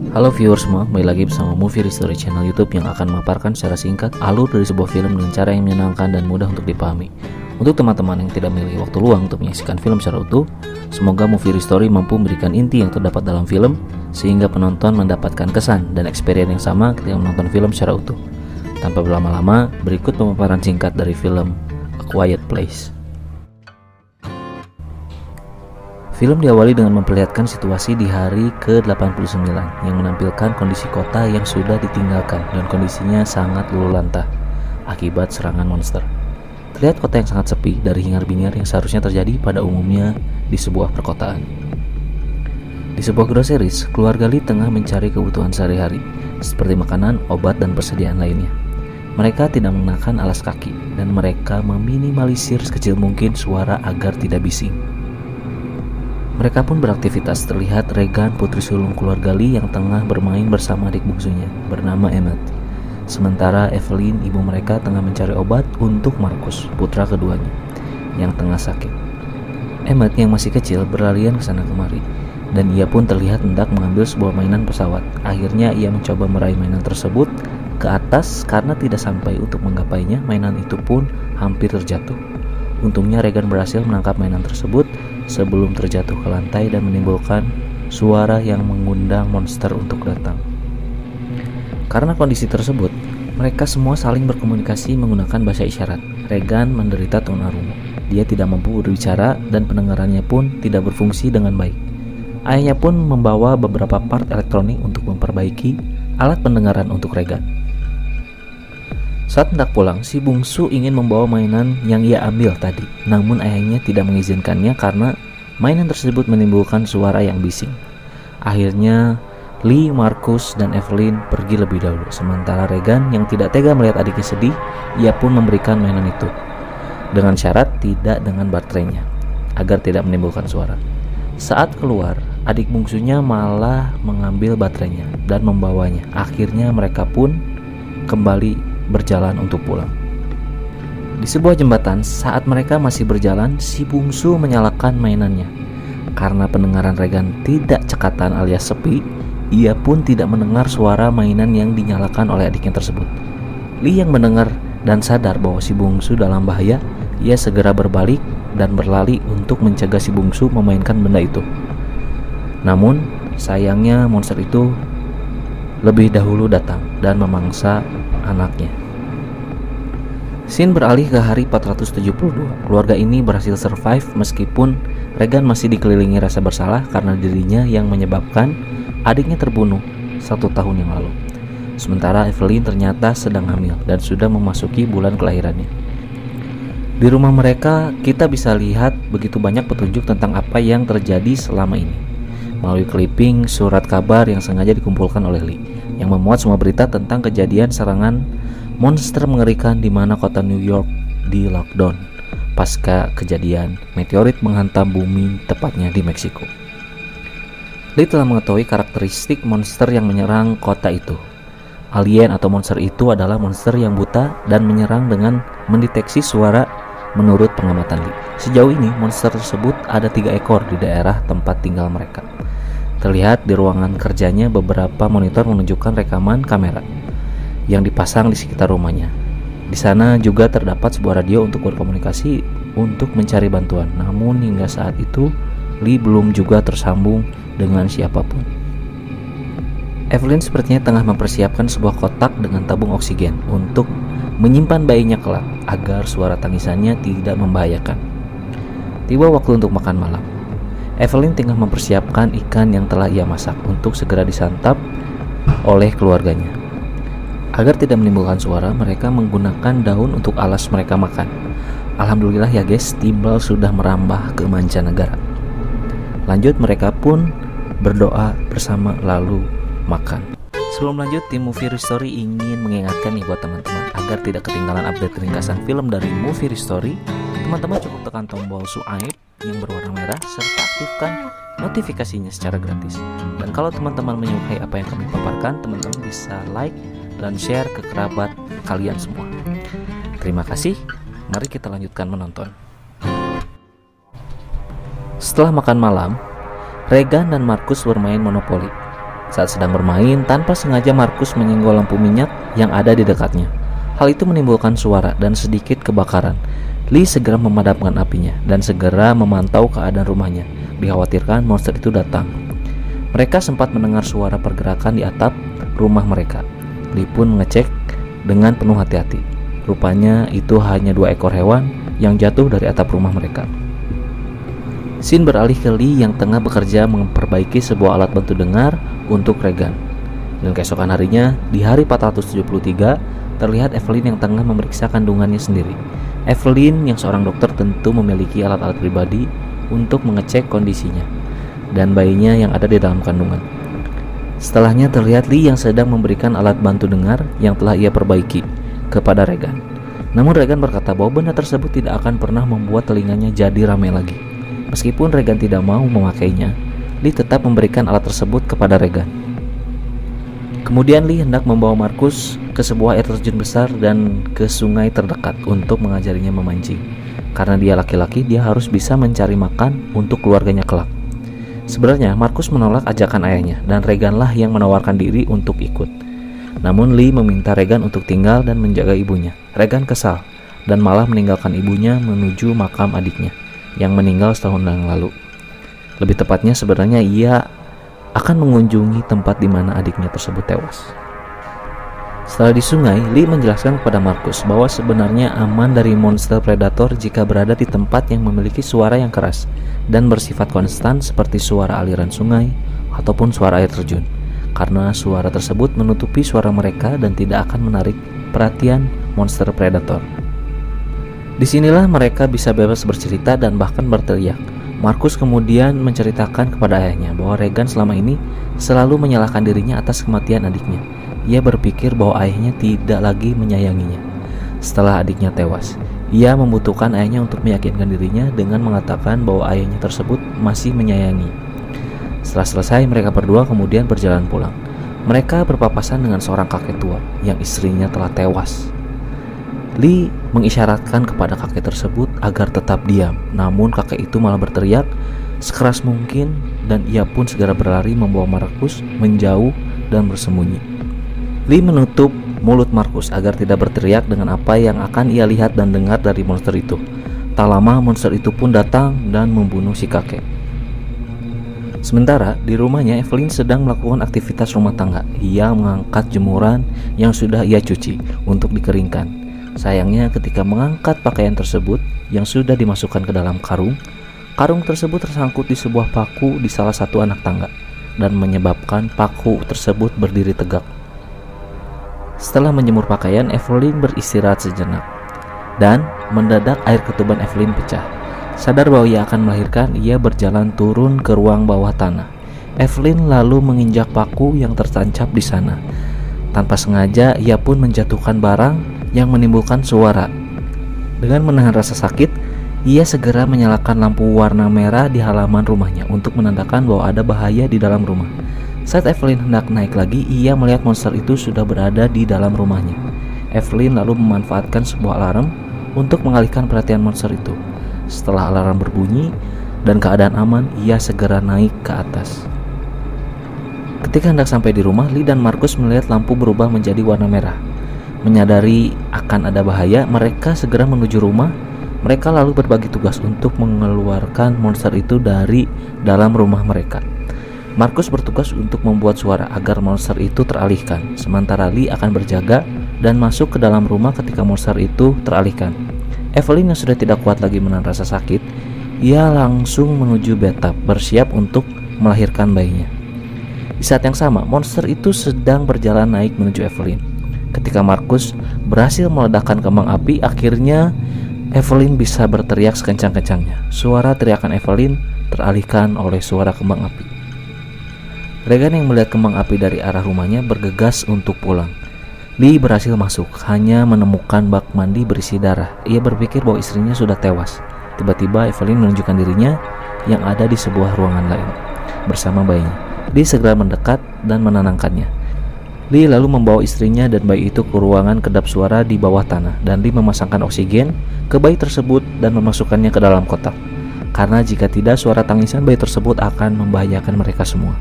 Halo viewers semua, kembali lagi bersama Movie History channel YouTube yang akan memaparkan secara singkat alur dari sebuah film dengan cara yang menyenangkan dan mudah untuk dipahami. Untuk teman-teman yang tidak memiliki waktu luang untuk menyaksikan film secara utuh, semoga Movie History mampu memberikan inti yang terdapat dalam film sehingga penonton mendapatkan kesan dan experience yang sama ketika menonton film secara utuh. Tanpa berlama-lama, berikut pemaparan singkat dari film A Quiet Place. Film diawali dengan memperlihatkan situasi di hari ke-89 yang menampilkan kondisi kota yang sudah ditinggalkan dan kondisinya sangat luluh lantah akibat serangan monster. Terlihat kota yang sangat sepi dari hingar-bingar yang seharusnya terjadi pada umumnya di sebuah perkotaan. Di sebuah groceries, keluarga Lee tengah mencari kebutuhan sehari-hari seperti makanan, obat, dan persediaan lainnya. Mereka tidak mengenakan alas kaki dan mereka meminimalisir sekecil mungkin suara agar tidak bising. Mereka pun beraktivitas. Terlihat Regan, putri sulung keluarga Lee, yang tengah bermain bersama adik bungsunya bernama Emmett. Sementara Evelyn, ibu mereka, tengah mencari obat untuk Marcus, putra keduanya, yang tengah sakit. Emmett yang masih kecil berlarian ke sana kemari, dan ia pun terlihat hendak mengambil sebuah mainan pesawat. Akhirnya ia mencoba meraih mainan tersebut ke atas karena tidak sampai untuk menggapainya, mainan itu pun hampir terjatuh. Untungnya Regan berhasil menangkap mainan tersebut sebelum terjatuh ke lantai dan menimbulkan suara yang mengundang monster untuk datang. Karena kondisi tersebut, mereka semua saling berkomunikasi menggunakan bahasa isyarat. Regan menderita tunarungu. Dia tidak mampu berbicara dan pendengarannya pun tidak berfungsi dengan baik. Ayahnya pun membawa beberapa part elektronik untuk memperbaiki alat pendengaran untuk Regan. Saat hendak pulang, si bungsu ingin membawa mainan yang ia ambil tadi, namun ayahnya tidak mengizinkannya karena mainan tersebut menimbulkan suara yang bising. Akhirnya, Lee, Marcus, dan Evelyn pergi lebih dahulu, sementara Regan yang tidak tega melihat adiknya sedih, ia pun memberikan mainan itu, dengan syarat tidak dengan baterainya, agar tidak menimbulkan suara. Saat keluar, adik bungsunya malah mengambil baterainya dan membawanya. Akhirnya mereka pun kembali berjalan untuk pulang. Di sebuah jembatan, saat mereka masih berjalan, si bungsu menyalakan mainannya. Karena pendengaran Regan tidak cekatan alias sepi, ia pun tidak mendengar suara mainan yang dinyalakan oleh adiknya tersebut. Lee yang mendengar dan sadar bahwa si bungsu dalam bahaya, ia segera berbalik dan berlari untuk mencegah si bungsu memainkan benda itu. Namun, sayangnya monster itu lebih dahulu datang dan memangsa anaknya. Scene beralih ke hari 472. Keluarga ini berhasil survive meskipun Regan masih dikelilingi rasa bersalah karena dirinya yang menyebabkan adiknya terbunuh 1 tahun yang lalu. Sementara Evelyn ternyata sedang hamil dan sudah memasuki bulan kelahirannya. Di rumah mereka, kita bisa lihat begitu banyak petunjuk tentang apa yang terjadi selama ini melalui clipping surat kabar yang sengaja dikumpulkan oleh Lee, yang memuat semua berita tentang kejadian serangan monster mengerikan di mana kota New York di lockdown pasca kejadian meteorit menghantam bumi, tepatnya di Meksiko. Lee telah mengetahui karakteristik monster yang menyerang kota itu. Alien atau monster itu adalah monster yang buta dan menyerang dengan mendeteksi suara menurut pengamatan Lee. Sejauh ini monster tersebut ada 3 ekor di daerah tempat tinggal mereka. Terlihat di ruangan kerjanya beberapa monitor menunjukkan rekaman kamera yang dipasang di sekitar rumahnya. Di sana juga terdapat sebuah radio untuk berkomunikasi untuk mencari bantuan. Namun hingga saat itu Lee belum juga tersambung dengan siapapun. Evelyn sepertinya tengah mempersiapkan sebuah kotak dengan tabung oksigen untuk menyimpan bayinya kelak agar suara tangisannya tidak membahayakan. Tiba waktu untuk makan malam. Evelyn tengah mempersiapkan ikan yang telah ia masak untuk segera disantap oleh keluarganya. Agar tidak menimbulkan suara, mereka menggunakan daun untuk alas mereka makan. Alhamdulillah ya guys, timbal sudah merambah ke mancanegara. Lanjut, mereka pun berdoa bersama lalu makan. Sebelum lanjut, tim Movie History ingin mengingatkan nih buat teman-teman agar tidak ketinggalan update ringkasan film dari Movie History. Teman-teman cukup tekan tombol subscribe yang berwarna merah serta aktifkan notifikasinya secara gratis. Dan kalau teman-teman menyukai apa yang kami paparkan, teman-teman bisa like dan share ke kerabat kalian semua. Terima kasih. Mari kita lanjutkan menonton. Setelah makan malam, Regan dan Marcus bermain monopoli. Saat sedang bermain, tanpa sengaja Markus menyenggol lampu minyak yang ada di dekatnya. Hal itu menimbulkan suara dan sedikit kebakaran. Lee segera memadamkan apinya dan segera memantau keadaan rumahnya. Dikhawatirkan monster itu datang. Mereka sempat mendengar suara pergerakan di atap rumah mereka. Lee pun mengecek dengan penuh hati-hati. Rupanya itu hanya 2 ekor hewan yang jatuh dari atap rumah mereka. Scene beralih ke Lee yang tengah bekerja memperbaiki sebuah alat bantu dengar untuk Regan. Dan keesokan harinya, di hari 473, terlihat Evelyn yang tengah memeriksa kandungannya sendiri. Evelyn yang seorang dokter tentu memiliki alat-alat pribadi untuk mengecek kondisinya dan bayinya yang ada di dalam kandungan. Setelahnya terlihat Lee yang sedang memberikan alat bantu dengar yang telah ia perbaiki kepada Regan. Namun Regan berkata bahwa benda tersebut tidak akan pernah membuat telinganya jadi ramai lagi. Meskipun Regan tidak mau memakainya, Lee tetap memberikan alat tersebut kepada Regan. Kemudian Lee hendak membawa Markus ke sebuah air terjun besar dan ke sungai terdekat untuk mengajarinya memancing. Karena dia laki-laki, dia harus bisa mencari makan untuk keluarganya kelak. Sebenarnya Markus menolak ajakan ayahnya dan Reganlah yang menawarkan diri untuk ikut. Namun Lee meminta Regan untuk tinggal dan menjaga ibunya. Regan kesal dan malah meninggalkan ibunya menuju makam adiknya yang meninggal setahun yang lalu. Lebih tepatnya sebenarnya ia akan mengunjungi tempat di mana adiknya tersebut tewas. Setelah di sungai, Lee menjelaskan kepada Markus bahwa sebenarnya aman dari monster predator jika berada di tempat yang memiliki suara yang keras dan bersifat konstan seperti suara aliran sungai ataupun suara air terjun, karena suara tersebut menutupi suara mereka dan tidak akan menarik perhatian monster predator. Disinilah mereka bisa bebas bercerita dan bahkan berteriak. Markus kemudian menceritakan kepada ayahnya bahwa Regan selama ini selalu menyalahkan dirinya atas kematian adiknya. Ia berpikir bahwa ayahnya tidak lagi menyayanginya setelah adiknya tewas. Ia membutuhkan ayahnya untuk meyakinkan dirinya dengan mengatakan bahwa ayahnya tersebut masih menyayangi. Setelah selesai, mereka berdua kemudian berjalan pulang. Mereka berpapasan dengan seorang kakek tua yang istrinya telah tewas. Lee mengisyaratkan kepada kakek tersebut agar tetap diam, namun kakek itu malah berteriak sekeras mungkin dan ia pun segera berlari membawa Markus menjauh dan bersembunyi. Lee menutup mulut Markus agar tidak berteriak dengan apa yang akan ia lihat dan dengar dari monster itu. Tak lama monster itu pun datang dan membunuh si kakek. Sementara di rumahnya, Evelyn sedang melakukan aktivitas rumah tangga. Ia mengangkat jemuran yang sudah ia cuci untuk dikeringkan. Sayangnya ketika mengangkat pakaian tersebut yang sudah dimasukkan ke dalam karung tersebut tersangkut di sebuah paku di salah satu anak tangga dan menyebabkan paku tersebut berdiri tegak. Setelah menjemur pakaian, Evelyn beristirahat sejenak dan mendadak air ketuban Evelyn pecah. Sadar bahwa ia akan melahirkan, ia berjalan turun ke ruang bawah tanah. Evelyn lalu menginjak paku yang tertancap di sana. Tanpa sengaja, ia pun menjatuhkan barang yang menimbulkan suara. Dengan menahan rasa sakit, ia segera menyalakan lampu warna merah di halaman rumahnya untuk menandakan bahwa ada bahaya di dalam rumah. Saat Evelyn hendak naik lagi, ia melihat monster itu sudah berada di dalam rumahnya. Evelyn lalu memanfaatkan sebuah alarm untuk mengalihkan perhatian monster itu. Setelah alarm berbunyi dan keadaan aman, ia segera naik ke atas. Ketika hendak sampai di rumah, Lee dan Markus melihat lampu berubah menjadi warna merah. Menyadari akan ada bahaya, mereka segera menuju rumah. Mereka lalu berbagi tugas untuk mengeluarkan monster itu dari dalam rumah mereka. Markus bertugas untuk membuat suara agar monster itu teralihkan, sementara Lee akan berjaga dan masuk ke dalam rumah ketika monster itu teralihkan. Evelyn yang sudah tidak kuat lagi menahan rasa sakit, ia langsung menuju bathtub bersiap untuk melahirkan bayinya. Di saat yang sama, monster itu sedang berjalan naik menuju Evelyn. Ketika Markus berhasil meledakkan kembang api, akhirnya Evelyn bisa berteriak sekencang-kencangnya. Suara teriakan Evelyn teralihkan oleh suara kembang api. Regan yang melihat kembang api dari arah rumahnya bergegas untuk pulang. Lee berhasil masuk, hanya menemukan bak mandi berisi darah. Ia berpikir bahwa istrinya sudah tewas. Tiba-tiba Evelyn menunjukkan dirinya yang ada di sebuah ruangan lain bersama bayinya. Lee segera mendekat dan menenangkannya. Lee lalu membawa istrinya dan bayi itu ke ruangan kedap suara di bawah tanah, dan Lee memasangkan oksigen ke bayi tersebut dan memasukkannya ke dalam kotak. Karena jika tidak, suara tangisan bayi tersebut akan membahayakan mereka semua.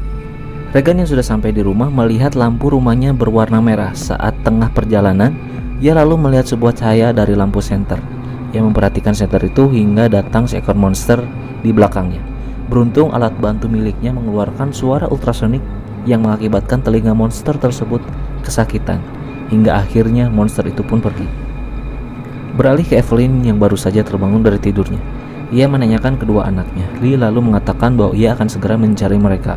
Regan yang sudah sampai di rumah melihat lampu rumahnya berwarna merah. Saat tengah perjalanan, ia lalu melihat sebuah cahaya dari lampu senter. Ia memperhatikan senter itu hingga datang seekor monster di belakangnya. Beruntung alat bantu miliknya mengeluarkan suara ultrasonik yang mengakibatkan telinga monster tersebut kesakitan, hingga akhirnya monster itu pun pergi. Beralih ke Evelyn yang baru saja terbangun dari tidurnya. Ia menanyakan kedua anaknya. Lee lalu mengatakan bahwa ia akan segera mencari mereka.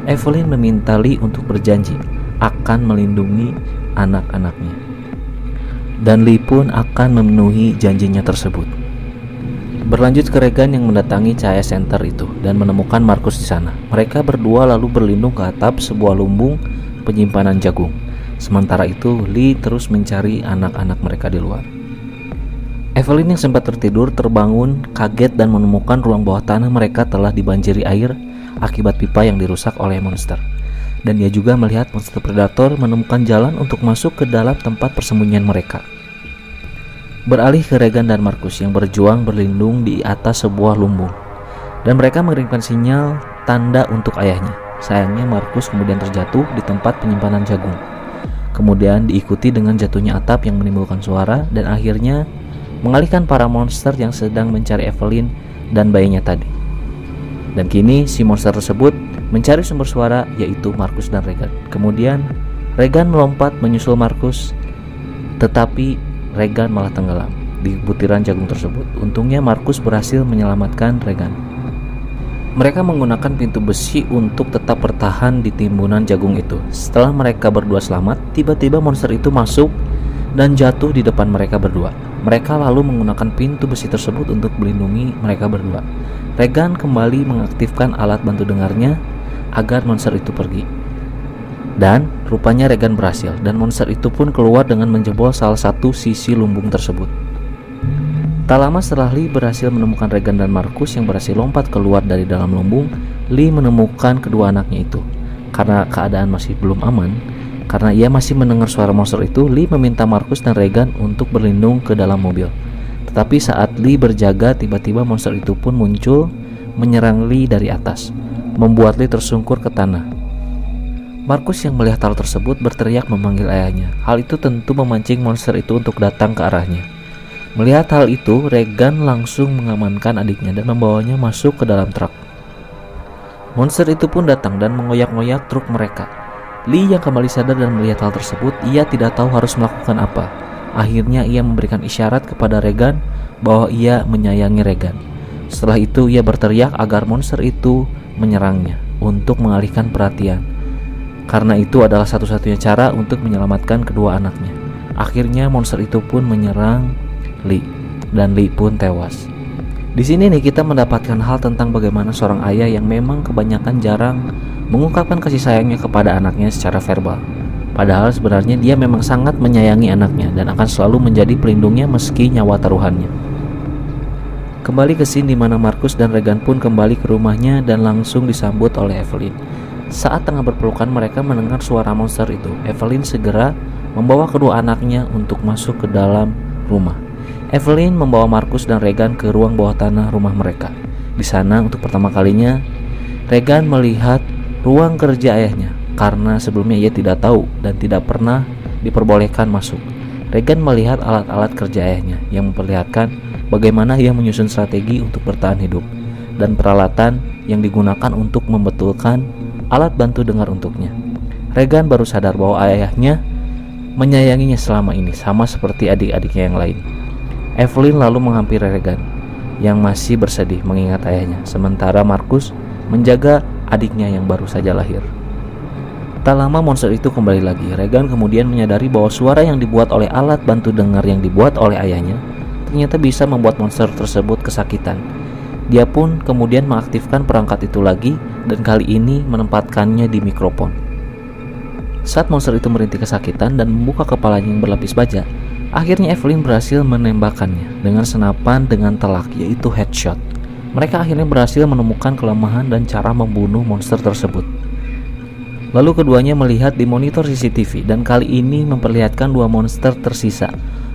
Evelyn meminta Lee untuk berjanji akan melindungi anak-anaknya, dan Lee pun akan memenuhi janjinya tersebut. Berlanjut ke Regan yang mendatangi cahaya center itu dan menemukan Markus di sana. Mereka berdua lalu berlindung ke atap sebuah lumbung penyimpanan jagung. Sementara itu, Lee terus mencari anak-anak mereka di luar. Evelyn yang sempat tertidur terbangun kaget dan menemukan ruang bawah tanah mereka telah dibanjiri air akibat pipa yang dirusak oleh monster. Dan dia juga melihat monster predator menemukan jalan untuk masuk ke dalam tempat persembunyian mereka. Beralih ke Regan dan Markus yang berjuang berlindung di atas sebuah lumbung, dan mereka mengirimkan sinyal tanda untuk ayahnya. Sayangnya Markus kemudian terjatuh di tempat penyimpanan jagung. Kemudian diikuti dengan jatuhnya atap yang menimbulkan suara dan akhirnya mengalihkan para monster yang sedang mencari Evelyn dan bayinya tadi. Dan kini si monster tersebut mencari sumber suara, yaitu Markus dan Regan. Kemudian Regan melompat menyusul Markus, tetapi Regan malah tenggelam di butiran jagung tersebut. Untungnya Markus berhasil menyelamatkan Regan. Mereka menggunakan pintu besi untuk tetap bertahan di timbunan jagung itu. Setelah mereka berdua selamat, tiba-tiba monster itu masuk dan jatuh di depan mereka berdua. Mereka lalu menggunakan pintu besi tersebut untuk melindungi mereka berdua. Regan kembali mengaktifkan alat bantu dengarnya agar monster itu pergi. Dan rupanya Regan berhasil, dan monster itu pun keluar dengan menjebol salah satu sisi lumbung tersebut. Tak lama setelah Lee berhasil menemukan Regan dan Markus yang berhasil lompat keluar dari dalam lumbung, Lee menemukan kedua anaknya itu. Karena keadaan masih belum aman, karena ia masih mendengar suara monster itu, Lee meminta Markus dan Regan untuk berlindung ke dalam mobil. Tetapi saat Lee berjaga, tiba-tiba monster itu pun muncul menyerang Lee dari atas, membuat Lee tersungkur ke tanah. Markus yang melihat hal tersebut berteriak memanggil ayahnya. Hal itu tentu memancing monster itu untuk datang ke arahnya. Melihat hal itu, Regan langsung mengamankan adiknya dan membawanya masuk ke dalam truk. Monster itu pun datang dan mengoyak-ngoyak truk mereka. Lee yang kembali sadar dan melihat hal tersebut, ia tidak tahu harus melakukan apa. Akhirnya ia memberikan isyarat kepada Regan bahwa ia menyayangi Regan. Setelah itu ia berteriak agar monster itu menyerangnya untuk mengalihkan perhatian, karena itu adalah satu-satunya cara untuk menyelamatkan kedua anaknya. Akhirnya monster itu pun menyerang Lee, dan Lee pun tewas. Di sini nih kita mendapatkan hal tentang bagaimana seorang ayah yang memang kebanyakan jarang mengungkapkan kasih sayangnya kepada anaknya secara verbal. Padahal sebenarnya dia memang sangat menyayangi anaknya dan akan selalu menjadi pelindungnya meski nyawa taruhannya. Kembali ke scene di mana Markus dan Regan pun kembali ke rumahnya dan langsung disambut oleh Evelyn. Saat tengah berpelukan mereka mendengar suara monster itu. Evelyn segera membawa kedua anaknya untuk masuk ke dalam rumah. Evelyn membawa Markus dan Regan ke ruang bawah tanah rumah mereka. Di sana untuk pertama kalinya Regan melihat ruang kerja ayahnya, karena sebelumnya ia tidak tahu dan tidak pernah diperbolehkan masuk. Regan melihat alat-alat kerja ayahnya yang memperlihatkan bagaimana ia menyusun strategi untuk bertahan hidup dan peralatan yang digunakan untuk membetulkan alat bantu dengar untuknya. Regan baru sadar bahwa ayahnya menyayanginya selama ini, sama seperti adik-adiknya yang lain. Evelyn lalu menghampiri Regan yang masih bersedih mengingat ayahnya, sementara Markus menjaga adiknya yang baru saja lahir. Tak lama monster itu kembali lagi. Regan kemudian menyadari bahwa suara yang dibuat oleh alat bantu dengar yang dibuat oleh ayahnya ternyata bisa membuat monster tersebut kesakitan. Dia pun kemudian mengaktifkan perangkat itu lagi dan kali ini menempatkannya di mikrofon. Saat monster itu merintih kesakitan dan membuka kepalanya yang berlapis baja, akhirnya Evelyn berhasil menembakkannya dengan senapan dengan telak, yaitu headshot. Mereka akhirnya berhasil menemukan kelemahan dan cara membunuh monster tersebut. Lalu keduanya melihat di monitor CCTV dan kali ini memperlihatkan dua monster tersisa.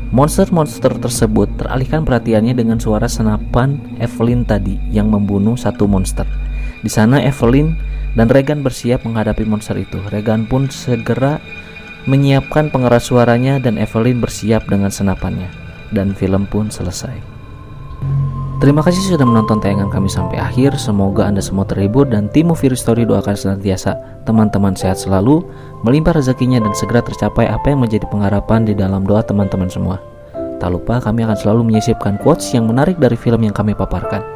Monster-monster tersebut teralihkan perhatiannya dengan suara senapan Evelyn tadi yang membunuh satu monster. Di sana Evelyn dan Regan bersiap menghadapi monster itu. Regan pun segera menyiapkan pengeras suaranya dan Evelyn bersiap dengan senapannya. Dan film pun selesai. Terima kasih sudah menonton tayangan kami sampai akhir. Semoga Anda semua terhibur dan tim Movie Story doakan senantiasa teman-teman sehat selalu, melimpah rezekinya dan segera tercapai apa yang menjadi pengharapan di dalam doa teman-teman semua. Tak lupa kami akan selalu menyisipkan quotes yang menarik dari film yang kami paparkan.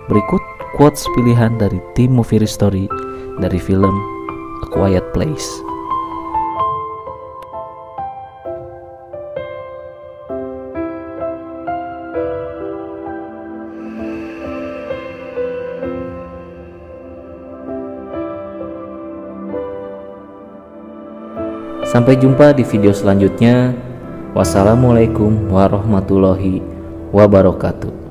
Berikut quotes pilihan dari tim Movie Story dari film A Quiet Place. Sampai jumpa di video selanjutnya. Wassalamualaikum warahmatullahi wabarakatuh.